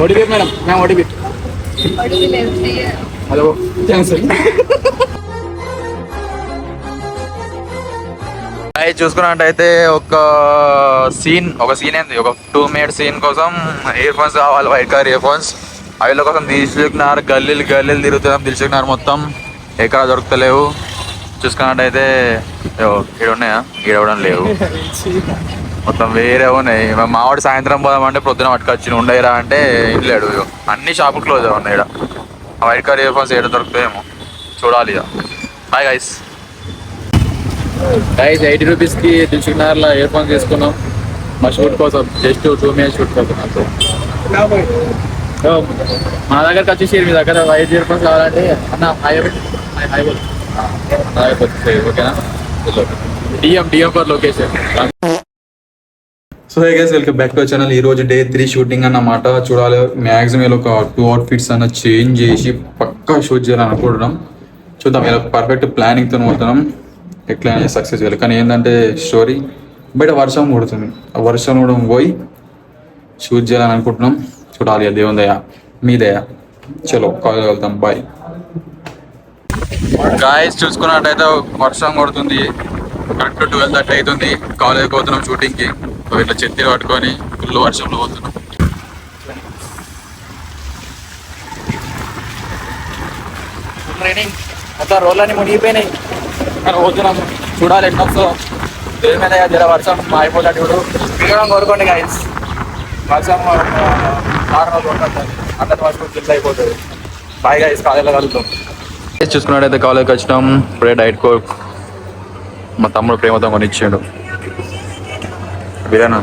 OTP madam, ma'am OTP. Hello cancel. చూసుకున్నట్టయితే ఒక scene ఏంది, ఒక 2 minute సీన్ కోసం ఇయర్ ఫోన్స్ కావాలి, వైట్ కలర్ ఇయర్ ఫోన్స్. అవిల కోసం దిల్సుఖ్నగర్ గల్లీలు తిరుగుతున్నాం. దిల్సుఖ్నగర్ మొత్తం ఎక్కడ దొరుకుతలేవు. చూసుకున్నట్టయితే ఇక్కడ ఉన్నాయా, ఇక్కడ కూడా లేవు, మొత్తం వేరే ఉన్నాయి. మావాడు సాయంత్రం పోదామంటే పొద్దున పట్టుకొచ్చి ఉండేరా అంటే ఇంట్లేడు. అన్ని షాపులు క్లోజ్ ఉన్నాయి. ఇక్కడ వైట్ కలర్ ఇయర్ ఫోన్స్ ఏడ దొరుకుతాయేమో చూడాలి. ఇక హాయ్ గైస్. 80 రూపీస్కి దిల్సుఖ్నగర్లో ఇయర్ ఫోన్స్ తీసుకున్నాం మా షూట్ కోసం. జస్ట్ 2 minutes షూట్ కోసం అంతే. మా దగ్గరకు వచ్చేసి మీ దగ్గర వైట్ ఇయర్ ఫోన్స్ కావాలంటే అన్న హాయ్ వచ్చేసేది, ఓకేనా? DM for location. So hey guys, welcome back to our channel. ఈ రోజు Day 3 షూటింగ్ అన్నమాట. చూడాలి, మ్యాక్సిమం ఒక 2 outfits అన్న చేంజ్ చేసి పక్కా షూట్ చేయాలని అనుకుంటున్నాం. చూద్దాం, ఇలా పర్ఫెక్ట్ ప్లానింగ్తో పోతున్నాం. ఎట్లా సక్సెస్ చేయాలి. కానీ ఏంటంటే స్టోరీ బయట వర్షం కొడుతుంది. ఆ వర్షం కూడా పోయి షూట్ చేయాలని అనుకుంటున్నాం. చూడాలి, దేవుని దయ, మీ దయ. చలో కాలేజ్ వెళ్తాం, బాయ్ గాయస్. చూసుకున్నట్టయితే వర్షం కొడుతుంది. కరెక్ట్ 12:30 అవుతుంది. కాలేజ్కి పోతున్నాం షూటింగ్కి. ఇట్లా చెత్తి పట్టుకొని ఫుల్ వర్షంలో పోతున్నాం. ట్రైనింగ్ మొత్తం రోడ్లన్నీ మునిగిపోయినాయి. కానీ పోతున్నాం, చూడాలి ఎట్లా వస్తుందో. దేని మీద జర వర్షం అయిపోతాడు. ఇప్పుడు కోరుకోండి గాయస్, వర్షం 6 రోజులు ఉంటుంది. అందరి వర్షం కింద అయిపోతుంది. బాయ్ గాయస్, కాలేజ్లో కలుగుతాం. చూసుకున్నట్టయితే కాలేజ్కి వచ్చినాం. ఇప్పుడే డైట్ కోక్ మా తమ్ముడు ప్రేమతో కొనిచ్చాడు. విలన్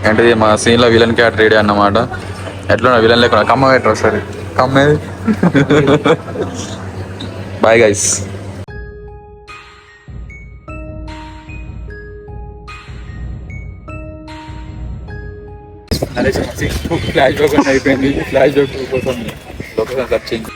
ఏంటిది మా సీన్లో విలన్ క్యారెక్టర్ రెడీ అన్నమాట. ఎట్లా విలన్ లేకుండా కమ్మ పెట్టరు ఒకసారి, కమ్మేది. Bye guys. ఫ్లాష్ బ్యాక్ అయిపోయింది. ఫ్లాష్ బ్యాక్ కోసం లొకేషన్ సర్చింగ్.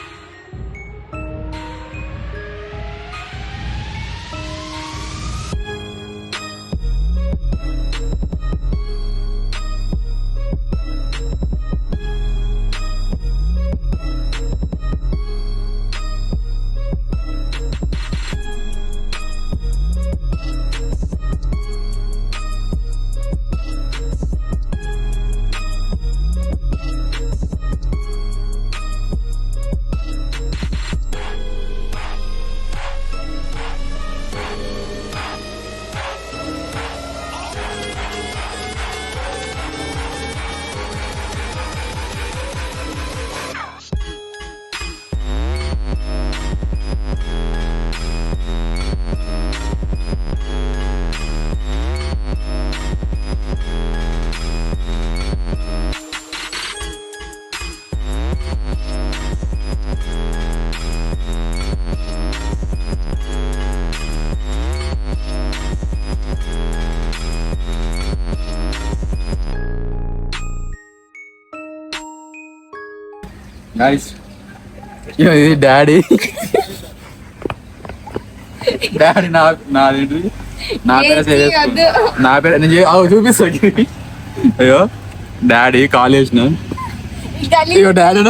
నైస్. ఇది డాడీ నాదేంటి, నా పేరు చూపిస్తా. అయ్యో డాడీ కాలేజ్ అయ్యో డాడీ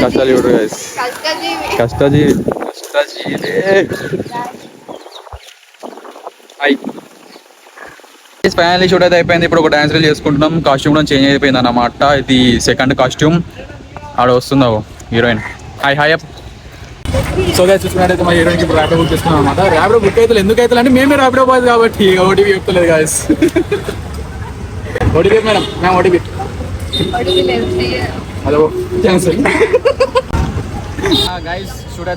కష్టాలు చూడు గైస్, కష్టజీవి. ఫైనల్లీ షూట్ అయితే అయిపోయింది. ఇప్పుడు ఒక డాన్స్ రీల్ చేసుకుంటున్నాం. కాస్ట్యూమ్ కూడా చేంజ్ అయిపోయింది అన్నమాట. ఇది సెకండ్ కాస్ట్యూమ్. ఆడ వస్తుందా heroine. Hi up. So guys, చూసుకున్నట్టయితే మా హీరోయిన్కి ఇప్పుడు ర్యాపిడో బుక్ చేసుకున్నాం అనమాట. ర్యాపిడో బుక్ అయితే ఎందుకు అవుతుంది అంటే మేమే ర్యాపిడో బాయ్స్ కాబట్టి ఓటీపీ చెప్తలేదు guys. OTP madam, ma'am OTP. Hello cancel. Guys shoot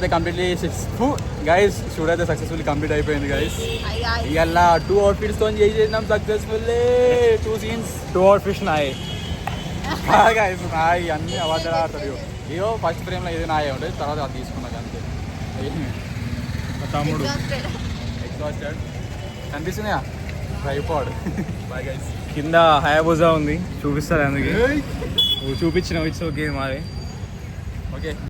అయితే సక్సెస్ఫుల్లీ కంప్లీట్ అయిపోయింది గైస్. ఇవాళ 2 outfits తో చేసేసినాం సక్సెస్ఫుల్లీ. 2 scenes 2 outfits నాయి గైస్. నాయి అన్ని అవార్డులు ఆడతాడు. ఇయో ఫస్ట్ ఫ్రేమ్లో ఏది నాయే ఉంటుంది, తర్వాత అది తీసుకున్నాక అంతే. తమ్ముడు ఎగ్జాస్టెడ్ కనిపిస్తున్నాయా? ట్రైపాడ్. Bye guys. కింద హయాబుజా ఉంది, చూపిస్తారు అందుకే. నువ్వు చూపించిన ఇట్స్ ఓకే మాది. ఓకే